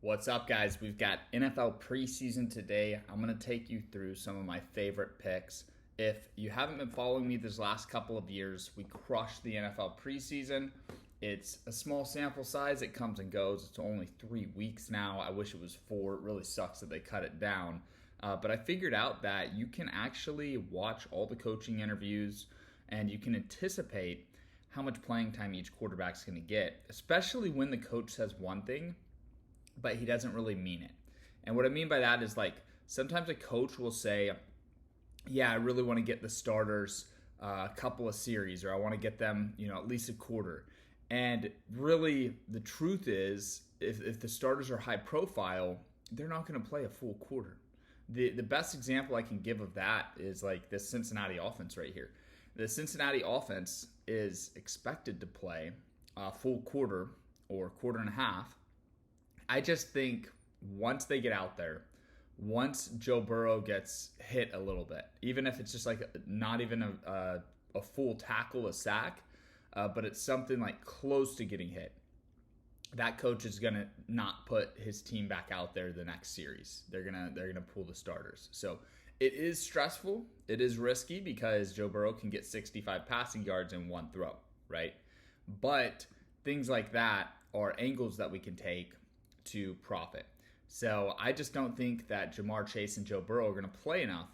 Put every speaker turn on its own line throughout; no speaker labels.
What's up, guys? We've got NFL preseason today. I'm going to take you through some of my favorite picks. If you haven't been following me this last couple of years, we crushed the NFL preseason. It's a small sample size. It comes and goes. It's only 3 weeks now. I wish it was 4. It really sucks that they cut it down. But I figured out that you can actually watch all the coaching interviews and you can anticipate how much playing time each quarterback's going to get, especially when the coach says one thing but he doesn't really mean it. And what I mean by that is, like, sometimes a coach will say, yeah, I really want to get the starters a couple of series, or I want to get them, at least a quarter. And really, the truth is, if the starters are high profile, they're not going to play a full quarter. The best example I can give of that is like this Cincinnati offense right here. The Cincinnati offense is expected to play a full quarter or quarter and a half. I just think once they get out there, once Joe Burrow gets hit a little bit, even if it's just like not even a full tackle, a sack, but it's something like close to getting hit, that coach is going to not put his team back out there the next series. They're gonna pull the starters. So it is stressful. It is risky because Joe Burrow can get 65 passing yards in one throw, right? But things like that are angles that we can take to profit. So I just don't think that Jamar Chase and Joe Burrow are going to play enough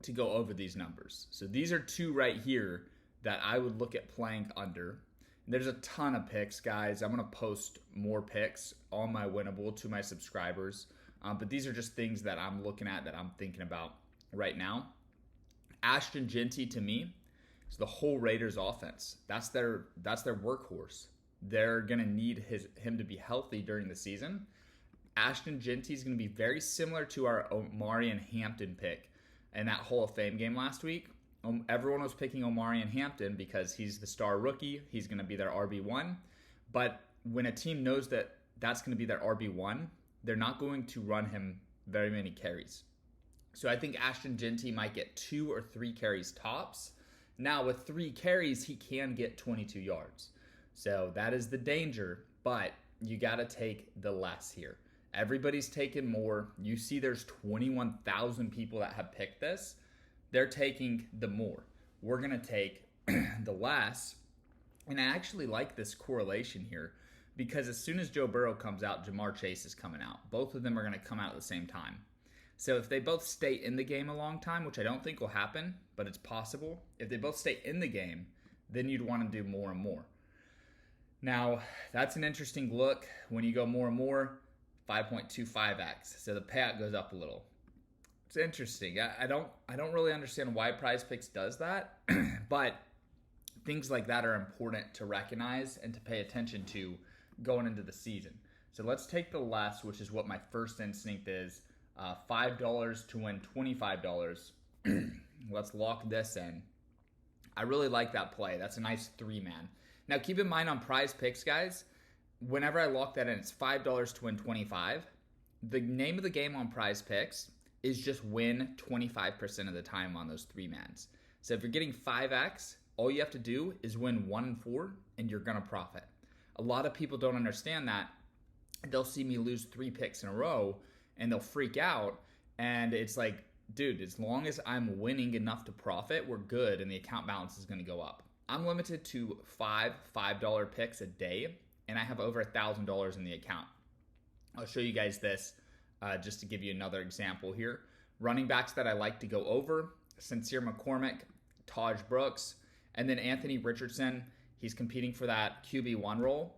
to go over these numbers. So these are two right here that I would look at playing under. And there's a ton of picks, guys. I'm going to post more picks on my Winnable to my subscribers. But these are just things that I'm looking at that I'm thinking about right now. Ashton Jeanty, to me, is the whole Raiders offense. That's their workhorse. They're going to need him to be healthy during the season. Ashton Jeanty is going to be very similar to our Omari and Hampton pick in that Hall of Fame game last week. Everyone was picking Omari and Hampton because he's the star rookie. He's going to be their RB1. But when a team knows that that's going to be their RB1, they're not going to run him very many carries. So I think Ashton Jeanty might get 2 or 3 carries tops. Now, with 3 carries, he can get 22 yards. So that is the danger, but you got to take the less here. Everybody's taking more. You see there's 21,000 people that have picked this. They're taking the more. We're going to take the less. And I actually like this correlation here because as soon as Joe Burrow comes out, Jamar Chase is coming out. Both of them are going to come out at the same time. So if they both stay in the game a long time, which I don't think will happen, but it's possible, if they both stay in the game, then you'd want to do more and more. Now, that's an interesting look. When you go more and more, 5.25x. So the payout goes up a little. It's interesting. I don't really understand why Prizepicks does that, but things like that are important to recognize and to pay attention to going into the season. So let's take the less, which is what my first instinct is, $5 to win $25. Let's lock this in. I really like that play. That's a nice 3-man. Now, keep in mind on Prizepicks, guys, whenever I lock that in, it's $5 to win 25. The name of the game on Prizepicks is just win 25% of the time on those 3-mans. So if you're getting 5x, all you have to do is win 1 and 4, and you're going to profit. A lot of people don't understand that. They'll see me lose 3 picks in a row, and they'll freak out, and it's like, dude, as long as I'm winning enough to profit, we're good, and the account balance is going to go up. I'm limited to 5 $5 picks a day, and I have over $1,000 in the account. I'll show you guys this just to give you another example here. Running backs that I like to go over, Sincere McCormick, Taj Brooks, and then Anthony Richardson. He's competing for that QB1 role.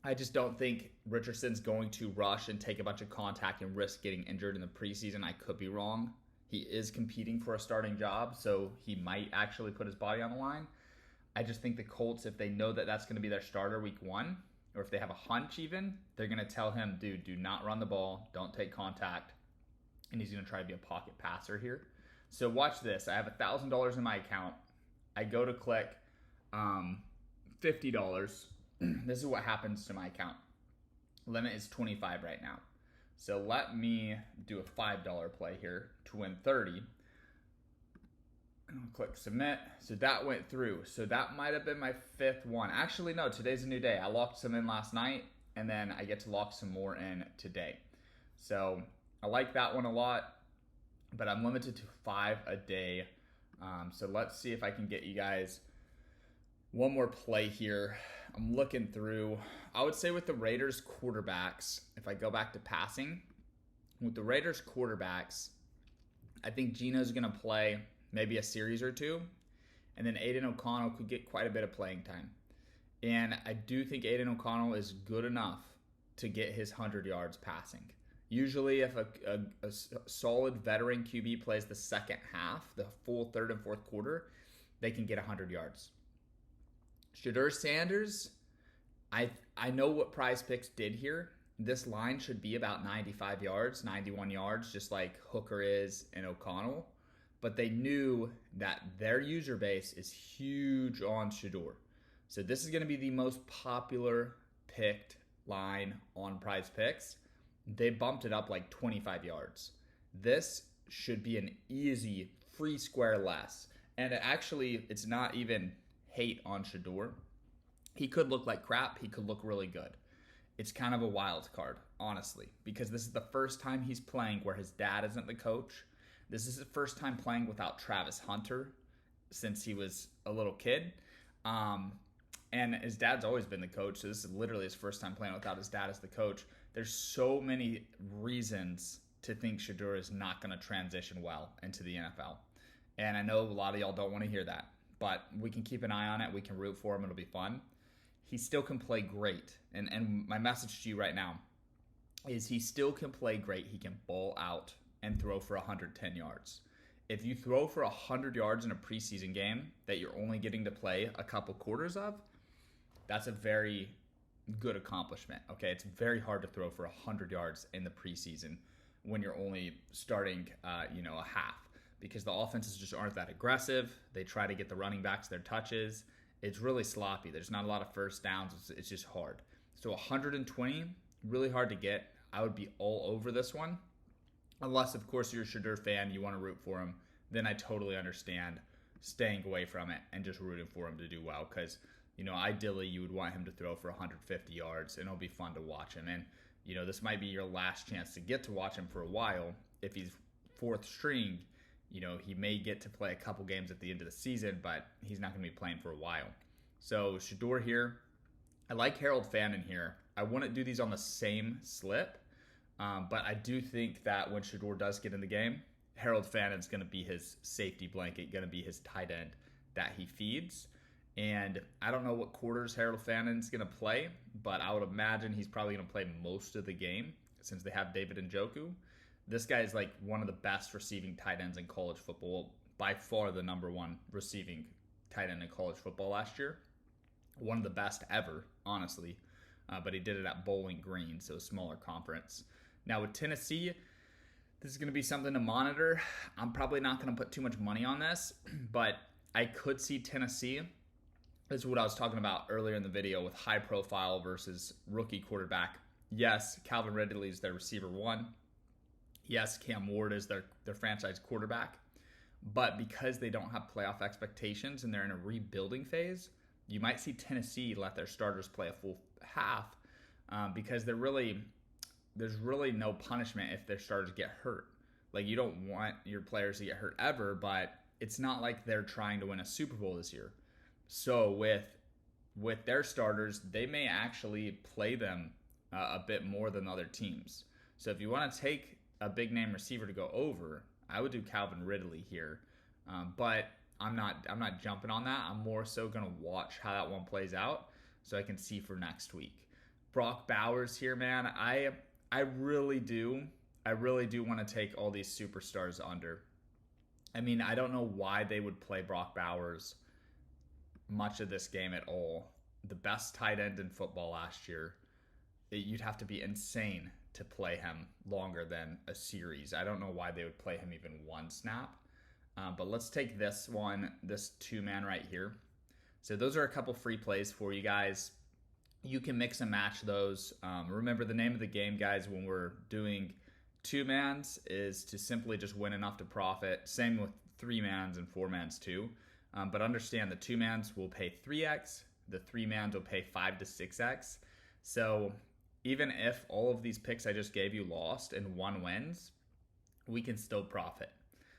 I just don't think Richardson's going to rush and take a bunch of contact and risk getting injured in the preseason. I could be wrong. He is competing for a starting job, so he might actually put his body on the line. I just think the Colts, if they know that that's going to be their starter week 1, or if they have a hunch even, they're going to tell him, dude, do not run the ball, don't take contact, and he's going to try to be a pocket passer here. So watch this. I have $1,000 in my account. I go to click $50. This is what happens to my account. Limit is 25 right now. So let me do a $5 play here to win 30. I'll click submit. So that went through. So that might have been my 5th one. Actually, no, today's a new day. I locked some in last night. and then I get to lock some more in today. So I like that one a lot, but I'm limited to 5 a day. So let's see if I can get you guys one more play here. I'm looking through. I would say with the Raiders quarterbacks, if I go back to passing, with the Raiders quarterbacks, I think Geno's going to play maybe a series or two, and then Aiden O'Connell could get quite a bit of playing time. And I do think Aiden O'Connell is good enough to get his 100 yards passing. Usually if a solid veteran QB plays the second half, the full third and fourth quarter, they can get 100 yards. Shedeur Sanders, I know what Prizepicks did here. This line should be about 95 yards, 91 yards, just like Hooker is and O'Connell. But they knew that their user base is huge on Shedeur. So this is going to be the most popular picked line on Prizepicks. They bumped it up like 25 yards. This should be an easy free square less. And it's not even hate on Shedeur. He could look like crap. He could look really good. It's kind of a wild card, honestly, because this is the first time he's playing where his dad isn't the coach. This is his first time playing without Travis Hunter since he was a little kid. And his dad's always been the coach, so this is literally his first time playing without his dad as the coach. There's so many reasons to think Shedeur is not going to transition well into the NFL. And I know a lot of y'all don't want to hear that, but we can keep an eye on it. We can root for him. It'll be fun. He still can play great. And my message to you right now is he still can play great. He can ball out and throw for 110 yards. If you throw for 100 yards in a preseason game that you're only getting to play a couple quarters of, that's a very good accomplishment. Okay, it's very hard to throw for 100 yards in the preseason when you're only starting, a half, because the offenses just aren't that aggressive. They try to get the running backs their touches. It's really sloppy. There's not a lot of first downs. It's just hard. So 120, really hard to get. I would be all over this one. Unless, of course, you're a Shedeur fan, you want to root for him, then I totally understand staying away from it and just rooting for him to do well. Because, ideally you would want him to throw for 150 yards, and it'll be fun to watch him. And, this might be your last chance to get to watch him for a while. If he's fourth string, he may get to play a couple games at the end of the season, but he's not going to be playing for a while. So Shedeur here. I like Harold Fannin here. I wouldn't do these on the same slip. But I do think that when Shedeur does get in the game, Harold Fannin's going to be his safety blanket, going to be his tight end that he feeds. And I don't know what quarters Harold Fannin's going to play, but I would imagine he's probably going to play most of the game since they have David Njoku. This guy is like one of the best receiving tight ends in college football, by far the number one receiving tight end in college football last year. One of the best ever, honestly. But he did it at Bowling Green, so a smaller conference. Now with Tennessee, this is going to be something to monitor. I'm probably not going to put too much money on this, but I could see Tennessee. This is what I was talking about earlier in the video with high profile versus rookie quarterback. Yes, Calvin Ridley is their receiver one. Yes, Cam Ward is their franchise quarterback. But because they don't have playoff expectations and they're in a rebuilding phase, you might see Tennessee let their starters play a full half because there's really no punishment if their starters get hurt. Like, you don't want your players to get hurt ever, but it's not like they're trying to win a Super Bowl this year. So with their starters, they may actually play them a bit more than other teams. So if you want to take a big name receiver to go over, I would do Calvin Ridley here. But I'm not jumping on that. I'm more so going to watch how that one plays out so I can see for next week. Brock Bowers here, man. I really do want to take all these superstars under. I mean, I don't know why they would play Brock Bowers much of this game at all. The best tight end in football last year. You'd have to be insane to play him longer than a series. I don't know why they would play him even one snap. But let's take this one, this two-man right here. So those are a couple free plays for you guys. You can mix and match those. Remember, the name of the game, guys, when we're doing two-mans is to simply just win enough to profit. Same with three-mans and four-mans too. But understand the two-mans will pay 3x. The three-mans will pay 5 to 6x. So even if all of these picks I just gave you lost and one wins, we can still profit.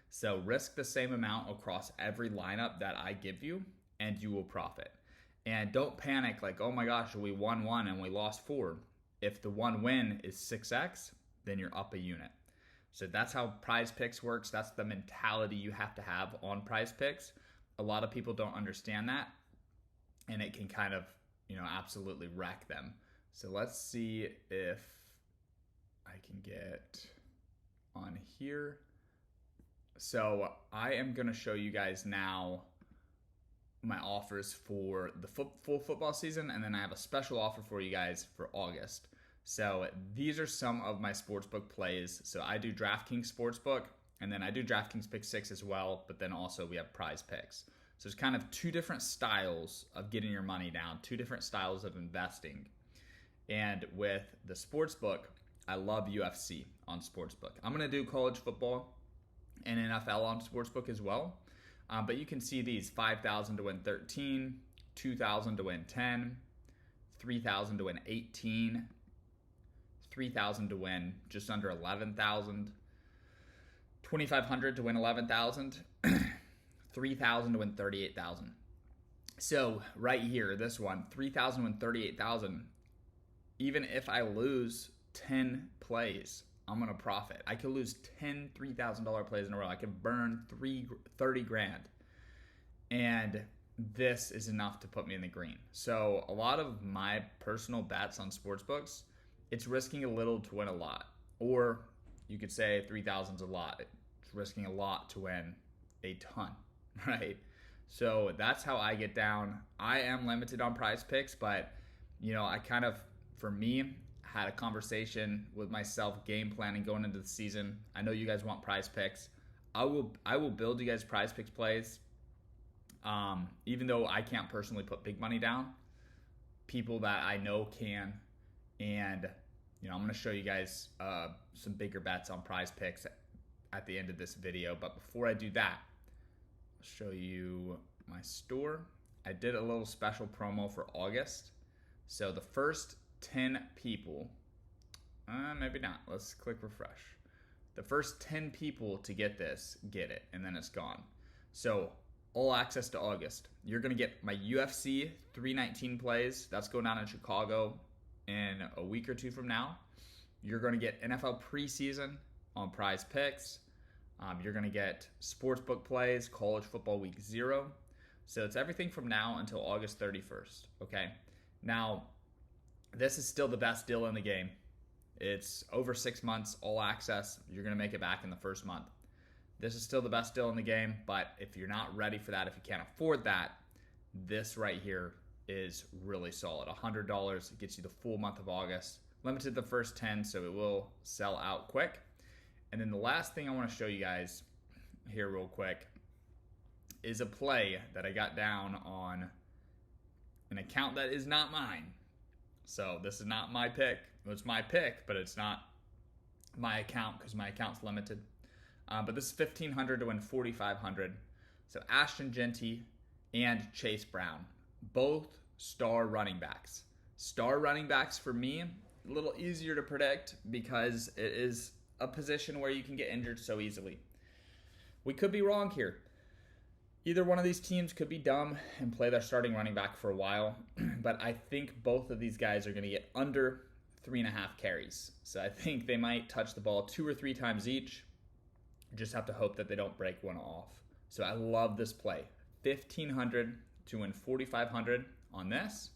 So risk the same amount across every lineup that I give you, and you will profit. And don't panic like, oh my gosh, we won one and we lost four. If the one win is 6x, then you're up a unit. So that's how Prizepicks works. That's the mentality you have to have on Prizepicks. A lot of people don't understand that, and it can kind of, absolutely wreck them. So let's see if I can get on here. So I am going to show you guys now my offers for the full football season, and then I have a special offer for you guys for August. So these are some of my sportsbook plays. So I do DraftKings Sportsbook, and then I do DraftKings Pick 6 as well, but then also we have Prizepicks. So it's kind of two different styles of getting your money down, two different styles of investing. And with the Sportsbook, I love UFC on Sportsbook. I'm going to do college football and NFL on Sportsbook as well. But you can see these: 5,000 to win 13, 2,000 to win 10, 3,000 to win 18, 3,000 to win just under 11,000, 2,500 to win 11,000, 3,000 to win 38,000. So right here, this one, 3,000 to win 38,000. Even if I lose 10 plays, I'm going to profit. I could lose 10 $3,000 plays in a row. I could burn 30 grand. And this is enough to put me in the green. So a lot of my personal bets on sportsbooks, it's risking a little to win a lot. Or you could say 3,000 is a lot. It's risking a lot to win a ton, right? So that's how I get down. I am limited on Prizepicks, but I kind of, for me, had a conversation with myself, game planning going into the season. I know you guys want Prizepicks. I will build you guys Prizepicks plays. Even though I can't personally put big money down, people that I know can. And I'm going to show you guys some bigger bets on Prizepicks at the end of this video. But before I do that, I'll show you my store. I did a little special promo for August. So the first 10 people, maybe not, let's click refresh. The first 10 people to get this, get it, and then it's gone. So all access to August. You're going to get my UFC 319 plays. That's going down in Chicago in a week or two from now. You're going to get NFL preseason on Prizepicks. You're going to get sportsbook plays, college football week 0. So it's everything from now until August 31st, okay? Now, this is still the best deal in the game. It's over 6 months, all access. You're going to make it back in the first month. This is still the best deal in the game, but if you're not ready for that, if you can't afford that, this right here is really solid. $100 gets you the full month of August. Limited the first 10, so it will sell out quick. And then the last thing I want to show you guys here real quick is a play that I got down on an account that is not mine. So this is not my pick. It's my pick, but it's not my account because my account's limited. But this is 1,500 to win 4,500. So Ashton Genty and Chase Brown, both star running backs. Star running backs for me, a little easier to predict because it is a position where you can get injured so easily. We could be wrong here. Either one of these teams could be dumb and play their starting running back for a while, but I think both of these guys are going to get under 3.5 carries. So I think they might touch the ball 2 or 3 times each. Just have to hope that they don't break one off. So I love this play. 1,500 to win 4,500 on this.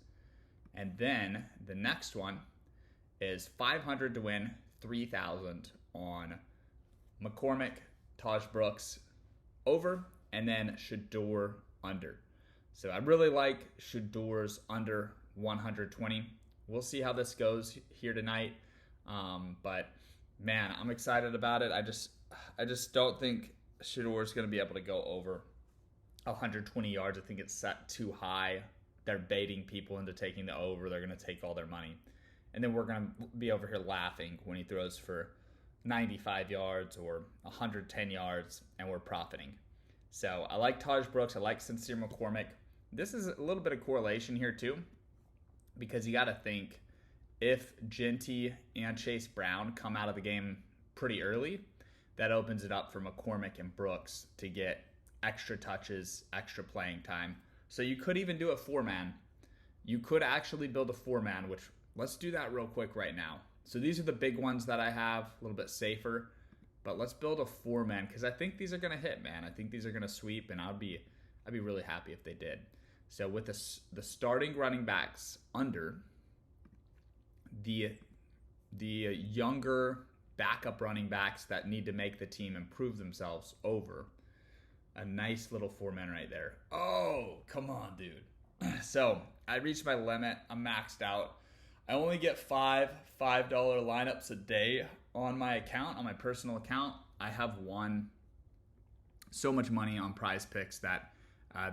And then the next one is 500 to win 3,000 on McCormick, Taj Brooks over, and then Shador under. So I really like Shador's under 120. We'll see how this goes here tonight. But man, I'm excited about it. I just don't think Shador's going to be able to go over 120 yards. I think it's set too high. They're baiting people into taking the over. They're going to take all their money. And then we're going to be over here laughing when he throws for 95 yards or 110 yards, and we're profiting. So I like Taj Brooks. I like Sincere McCormick. This is a little bit of correlation here too, because you got to think if Ginty and Chase Brown come out of the game pretty early, that opens it up for McCormick and Brooks to get extra touches, extra playing time. So you could even do a 4-man. You could actually build a 4-man, which let's do that real quick right now. So these are the big ones that I have, a little bit safer. But let's build a 4-man because I think these are going to hit, man. I think these are going to sweep, and I'd be really happy if they did. So with the starting running backs under, the younger backup running backs that need to make the team improve themselves over, a nice little 4-man right there. Oh, come on, dude. So I reached my limit. I'm maxed out. I only get $5 lineups a day on my account, on my personal account. I have won so much money on Prizepicks that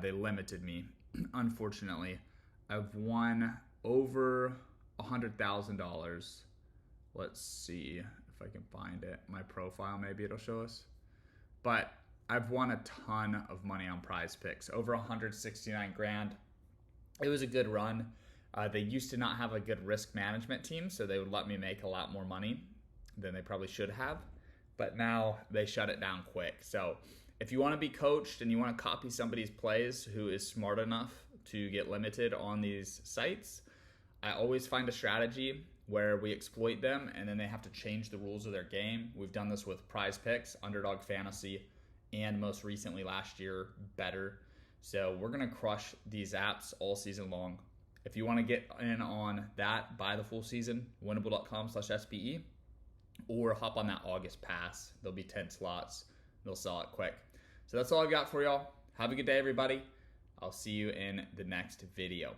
they limited me. Unfortunately, I've won over $100,000. Let's see if I can find it. My profile, maybe it'll show us. But I've won a ton of money on Prizepicks, over 169 grand. It was a good run. They used to not have a good risk management team, so they would let me make a lot more money than they probably should have. But now they shut it down quick. So if you want to be coached and you want to copy somebody's plays who is smart enough to get limited on these sites, I always find a strategy where we exploit them and then they have to change the rules of their game. We've done this with Prizepicks, Underdog Fantasy, and most recently last year, Better. So we're going to crush these apps all season long. If you want to get in on that, buy the full season, winnable.com/SBE, or hop on that August pass. There'll be 10 slots. They'll sell it quick. So that's all I've got for y'all. Have a good day, everybody. I'll see you in the next video.